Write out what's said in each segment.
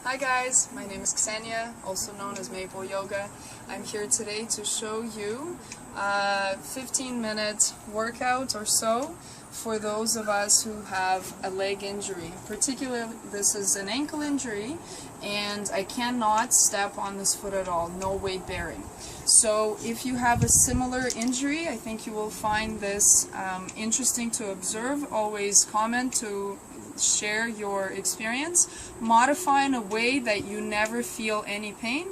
Hi guys, my name is Ksenia, also known as Maple Yoga. I'm here today to show you a 15-minute workout or so for those of us who have a leg injury. Particularly, this is an ankle injury and I cannot step on this foot at all, no weight bearing. So if you have a similar injury, I think you will find this interesting to observe. Always comment to share your experience. Modify in a way that you never feel any pain,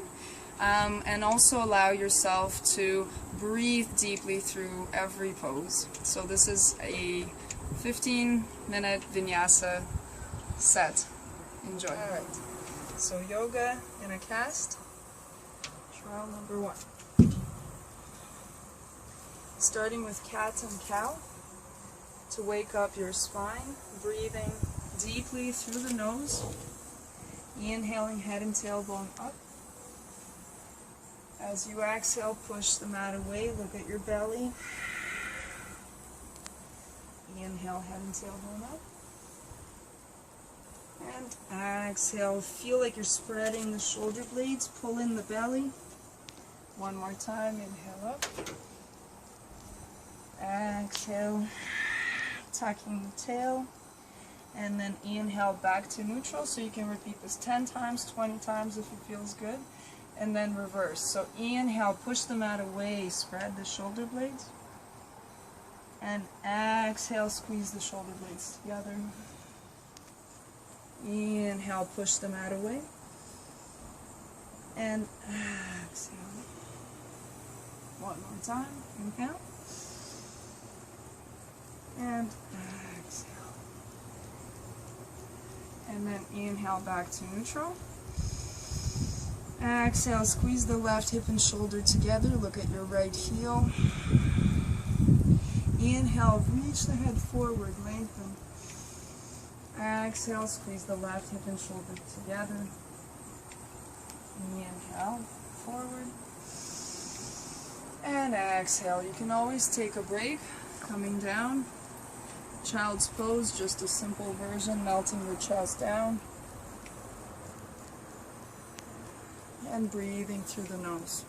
and also allow yourself to breathe deeply through every pose. So this is a 15-minute vinyasa set. Enjoy. Alright, so yoga in a cast, trial number 1. Starting with cat and cow to wake up your spine, breathing deeply through the nose, inhaling head and tailbone up. As you exhale, push the mat away, look at your belly. Inhale, head and tailbone up. And exhale, feel like you're spreading the shoulder blades, pull in the belly. One more time, inhale up. Exhale, tucking the tail. And then inhale back to neutral, so you can repeat this 10 times, 20 times if it feels good. And then reverse. So inhale, push the mat away, spread the shoulder blades. And exhale, squeeze the shoulder blades together. Inhale, push the mat away. And exhale. One more time. Inhale. And exhale. And then inhale back to neutral. Exhale, squeeze the left hip and shoulder together. Look at your right heel. Inhale, reach the head forward, lengthen. Exhale, squeeze the left hip and shoulder together. Inhale, forward. And exhale. You can always take a break, coming down. Child's pose, just a simple version, melting your chest down. And breathing through the nose.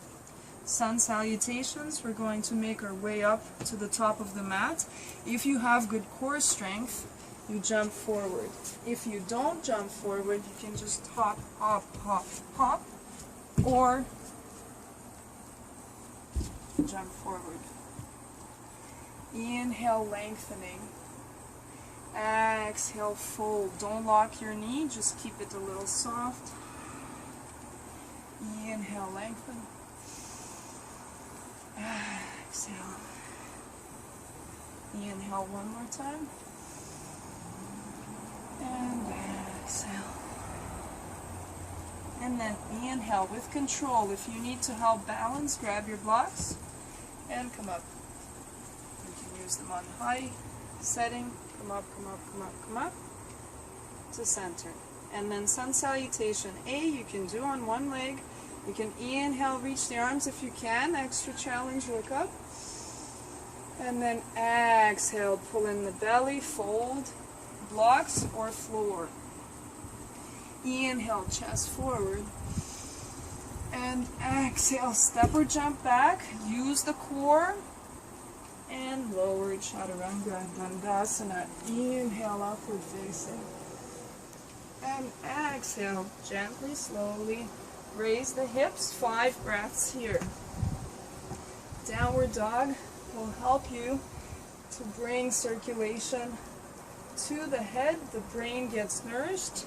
Sun salutations, we're going to make our way up to the top of the mat. If you have good core strength, you jump forward. If you don't jump forward, you can just hop, hop, hop, hop, or jump forward. Inhale, lengthening. Exhale, fold. Don't lock your knee, just keep it a little soft. Inhale, lengthen. Exhale. Inhale one more time. And exhale. And then inhale with control. If you need to help balance, grab your blocks and come up. You can use them on high setting. Come up, come up, come up, come up to center. And then sun salutation A, you can do on one leg. You can inhale, reach the arms if you can. Extra challenge, look up. And then exhale, pull in the belly, fold, blocks or floor. Inhale, chest forward. And exhale, step or jump back. Use the core. And lower chaturanga, dandasana. Inhale, upward facing. And exhale, gently, slowly. Raise the hips, 5 breaths here. Downward dog will help you to bring circulation to the head. The brain gets nourished.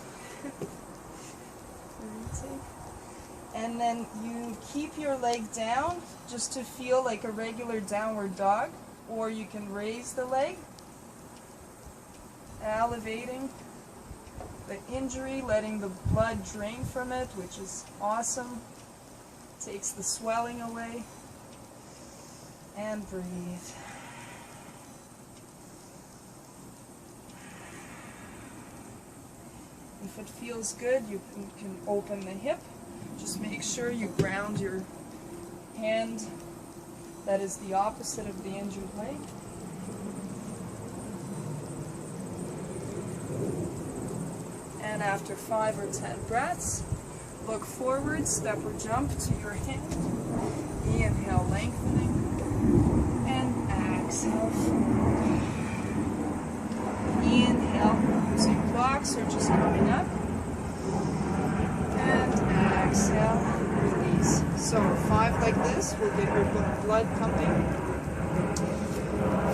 And then you keep your leg down just to feel like a regular downward dog. Or you can raise the leg, elevating the injury, letting the blood drain from it, which is awesome. Takes the swelling away. And breathe. If it feels good, you can open the hip. Just make sure you ground your hand that is the opposite of the injured leg. And after 5 or 10 breaths, look forward, step or jump to your hand. Inhale, lengthening, and exhale, forward. Inhale, using blocks or just coming up, and exhale, release. So 5 like this will get your blood pumping.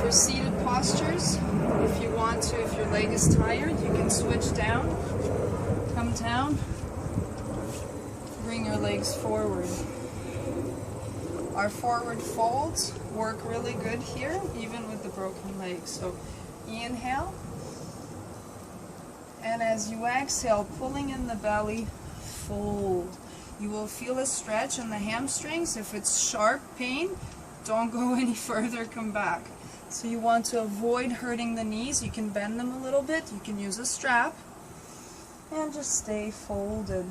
For seated postures, if you want to, if your leg is tired, you can switch down, come down, bring your legs forward. Our forward folds work really good here, even with the broken legs. So inhale, and as you exhale, pulling in the belly, fold. You will feel a stretch in the hamstrings. If it's sharp pain, don't go any further, come back. So you want to avoid hurting the knees. You can bend them a little bit. You can use a strap. And just stay folded.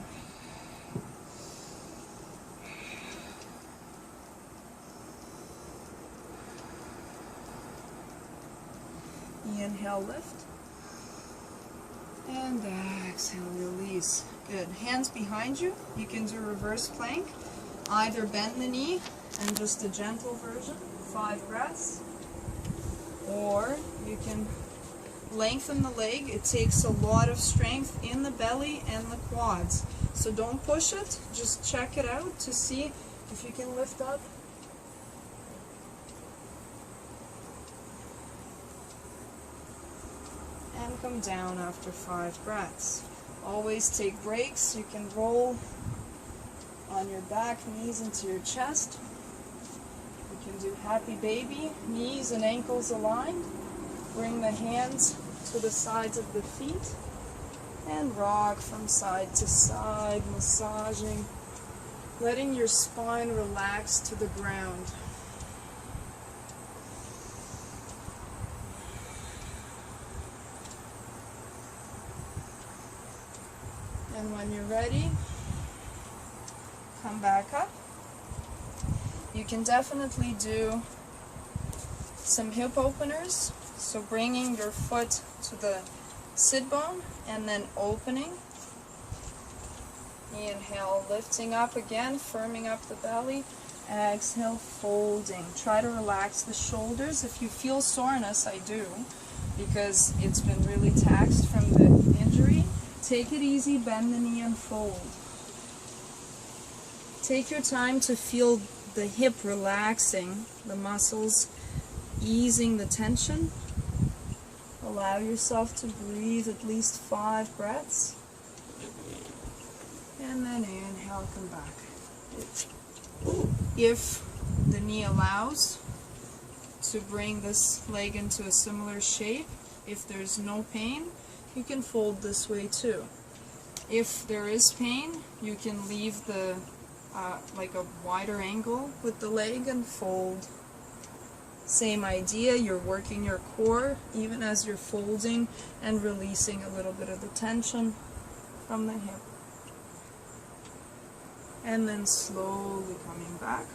Inhale, lift. And exhale, release. Good. Hands behind you. You can do reverse plank. Either bend the knee and just a gentle version, 5 breaths. Or you can lengthen the leg. It takes a lot of strength in the belly and the quads. So don't push it. Just check it out to see if you can lift up. And come down after 5 breaths. Always take breaks. You can roll on your back, knees into your chest. You can do happy baby, knees and ankles aligned. Bring the hands to the sides of the feet and rock from side to side, massaging, letting your spine relax to the ground. And when you're ready, come back up. You can definitely do some hip openers. So bringing your foot to the sit bone and then opening. Inhale, lifting up again, firming up the belly. Exhale, folding. Try to relax the shoulders. If you feel soreness, I do, because it's been really taxed from the injury. Take it easy, bend the knee and fold. Take your time to feel the hip relaxing, the muscles easing the tension. Allow yourself to breathe at least 5 breaths. And then inhale, come back. If the knee allows to bring this leg into a similar shape, if there's no pain, you can fold this way too. If there is pain, you can leave the like a wider angle with the leg and fold. Same idea, you're working your core even as you're folding and releasing a little bit of the tension from the hip. And then slowly coming back.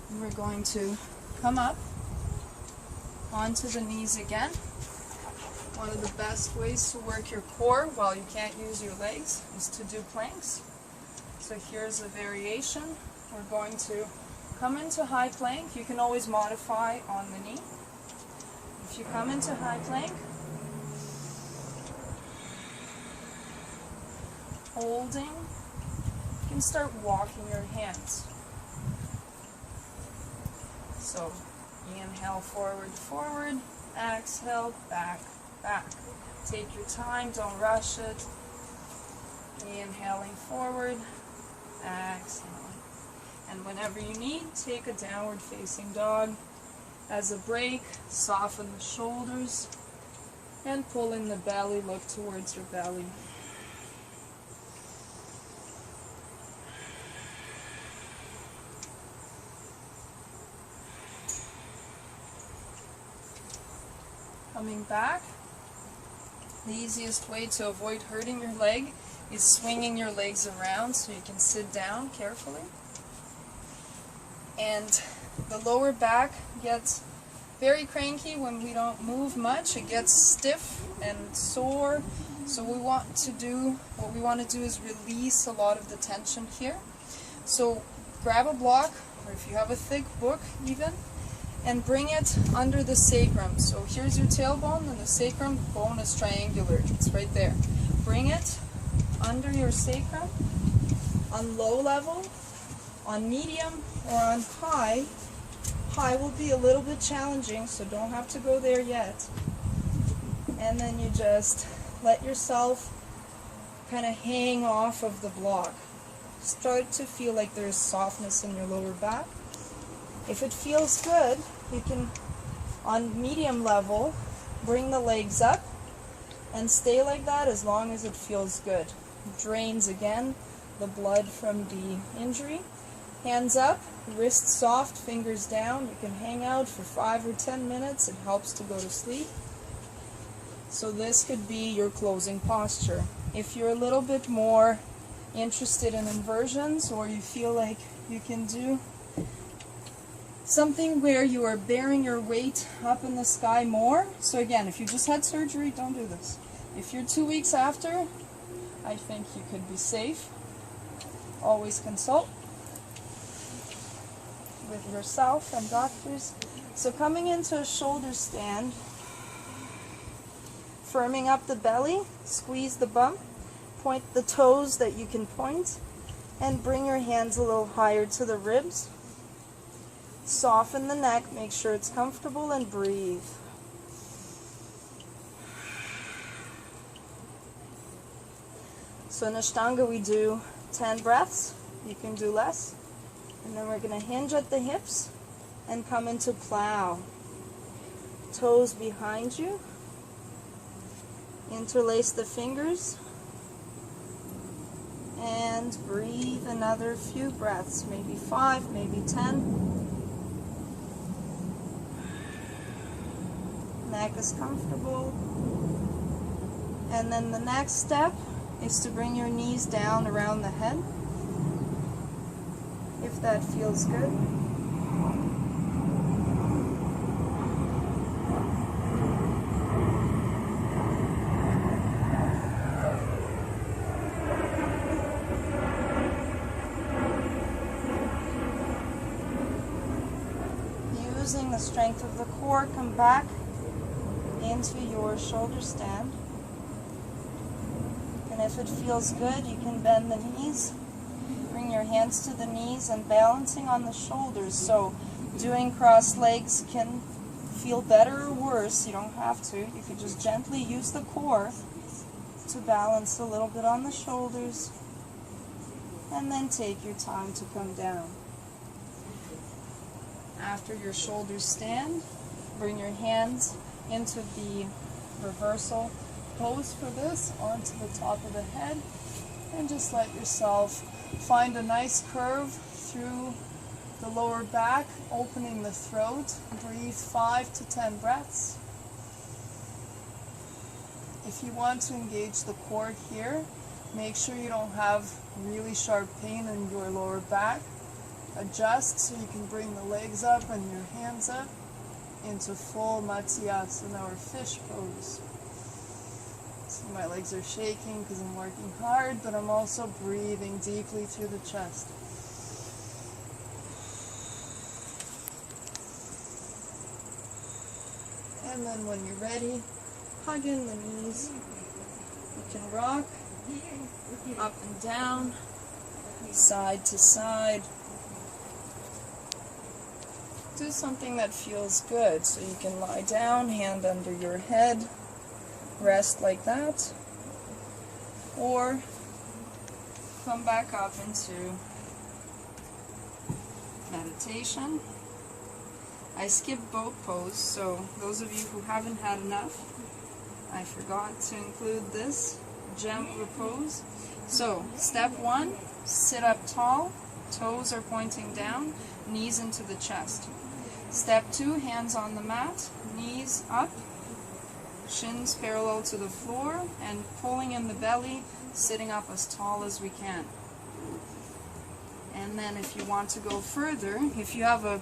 And we're going to come up onto the knees again. One of the best ways to work your core while you can't use your legs is to do planks. So here's a variation. We're going to come into high plank. You can always modify on the knee. If you come into high plank, holding, you can start walking your hands. So inhale, forward, forward, exhale, back, back. Take your time, don't rush it. Inhaling forward, exhaling. And whenever you need, take a downward facing dog. As a break, soften the shoulders and pull in the belly, look towards your belly. Coming back, the easiest way to avoid hurting your leg is swinging your legs around so you can sit down carefully. And the lower back gets very cranky when we don't move much. It gets stiff and sore So what we want to do is release a lot of the tension here. So grab a block, or if you have a thick book even, and bring it under the sacrum. So here's your tailbone, and the sacrum bone is triangular. It's right there. Bring it under your sacrum on low level, on medium, or on high. High will be a little bit challenging, so don't have to go there yet. And then you just let yourself kind of hang off of the block. Start to feel like there's softness in your lower back. If it feels good, you can, on medium level, bring the legs up and stay like that as long as it feels good. Drains again the blood from the injury. Hands up, wrists soft, fingers down. You can hang out for 5 or 10 minutes. It helps to go to sleep. So this could be your closing posture. If you're a little bit more interested in inversions, or you feel like you can do something where you are bearing your weight up in the sky more. So again, if you just had surgery, don't do this. If you're 2 weeks after, I think you could be safe. Always consult with yourself and doctors. So coming into a shoulder stand, firming up the belly, squeeze the bum, point the toes that you can point, and bring your hands a little higher to the ribs. Soften the neck, make sure it's comfortable, and breathe. So in Ashtanga we do 10 breaths. You can do less. And then we're going to hinge at the hips and come into plow. Toes behind you. Interlace the fingers. And breathe another few breaths, maybe 5, maybe 10. Neck is comfortable. And then the next step is to bring your knees down around the head, if that feels good. Using the strength of the core, come back into your shoulder stand. And if it feels good, you can bend the knees. Bring your hands to the knees and balancing on the shoulders. So doing crossed legs can feel better or worse. You don't have to. You could just gently use the core to balance a little bit on the shoulders. And then take your time to come down. After your shoulders stand, bring your hands into the reversal pose for this, onto the top of the head, and just let yourself find a nice curve through the lower back, opening the throat. Breathe 5 to 10 breaths. If you want to engage the core here, make sure you don't have really sharp pain in your lower back. Adjust so you can bring the legs up and your hands up into full Matsyasana, or fish pose. So my legs are shaking because I'm working hard, but I'm also breathing deeply through the chest. And then when you're ready, hug in the knees. You can rock up and down, side to side. Do something that feels good. So you can lie down, hand under your head, rest like that, or come back up into meditation. I skipped boat pose, so those of you who haven't had enough, I forgot to include this gem repose. So step 1, sit up tall, toes are pointing down, knees into the chest. Step 2, hands on the mat, knees up, shins parallel to the floor, and pulling in the belly, sitting up as tall as we can. And then if you want to go further, if you have a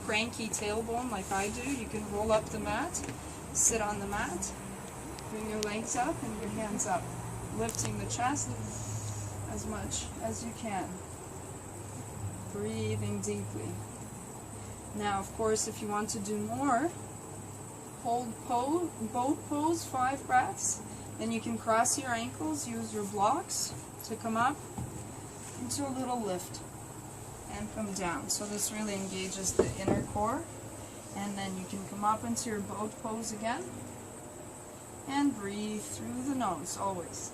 cranky tailbone like I do, you can roll up the mat, sit on the mat, Bring your legs up and your hands up, lifting the chest as much as you can. Breathing deeply. Now, of course, if you want to do more, hold boat pose, 5 breaths. Then you can cross your ankles, use your blocks to come up into a little lift and come down. So this really engages the inner core. And then you can come up into your boat pose again and breathe through the nose always.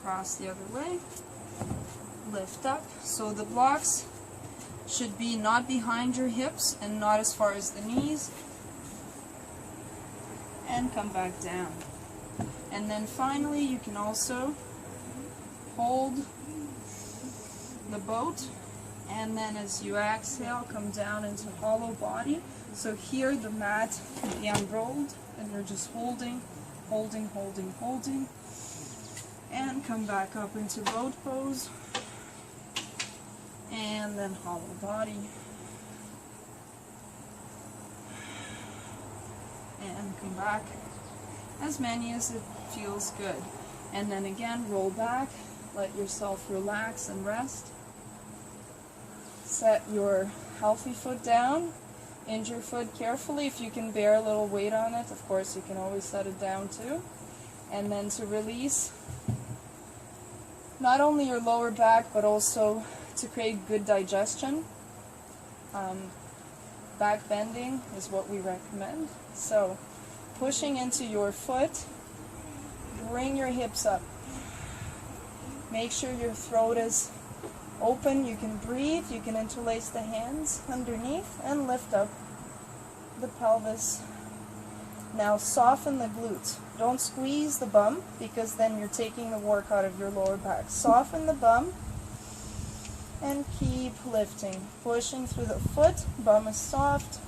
Cross the other leg, lift up. So the blocks should be not behind your hips and not as far as the knees, and come back down. And then finally you can also hold the boat, and then as you exhale, come down into hollow body. So here the mat can be unrolled and you're just holding, holding, holding, holding, and come back up into boat pose, and then hollow body, and come back, as many as it feels good. And then again, roll back, let yourself relax and rest. Set your healthy foot down, hinge your foot carefully. If you can bear a little weight on it, of course you can always set it down too. And then to release not only your lower back, but also to create good digestion. Back bending is what we recommend. So pushing into your foot, bring your hips up. Make sure your throat is open, you can breathe, you can interlace the hands underneath and lift up the pelvis. Now soften the glutes. Don't squeeze the bum because then you're taking the work out of your lower back. Soften the bum and keep lifting. Pushing through the foot, bum is soft.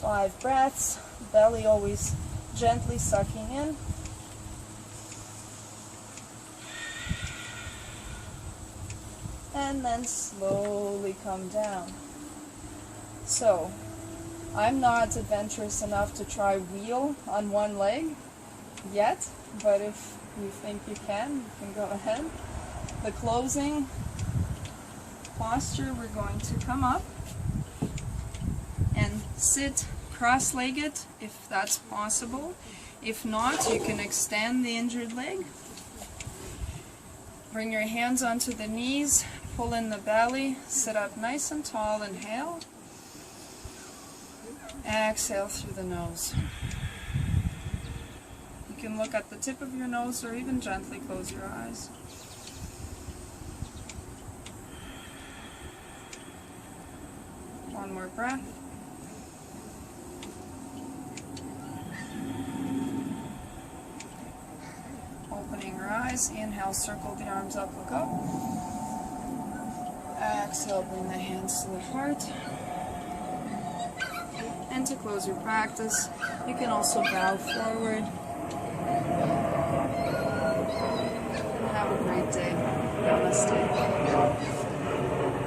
5 breaths, belly always gently sucking in. And then slowly come down. So, I'm not adventurous enough to try wheel on one leg yet, but if you think you can go ahead. The closing posture, we're going to come up and sit cross-legged if that's possible. If not, you can extend the injured leg. Bring your hands onto the knees, pull in the belly, sit up nice and tall, inhale. Exhale through the nose. You can look at the tip of your nose or even gently close your eyes. One more breath. Opening your eyes, inhale, circle the arms up, look up. Exhale, bring the hands to the heart. And to close your practice, you can also bow forward. Have a great day. Namaste.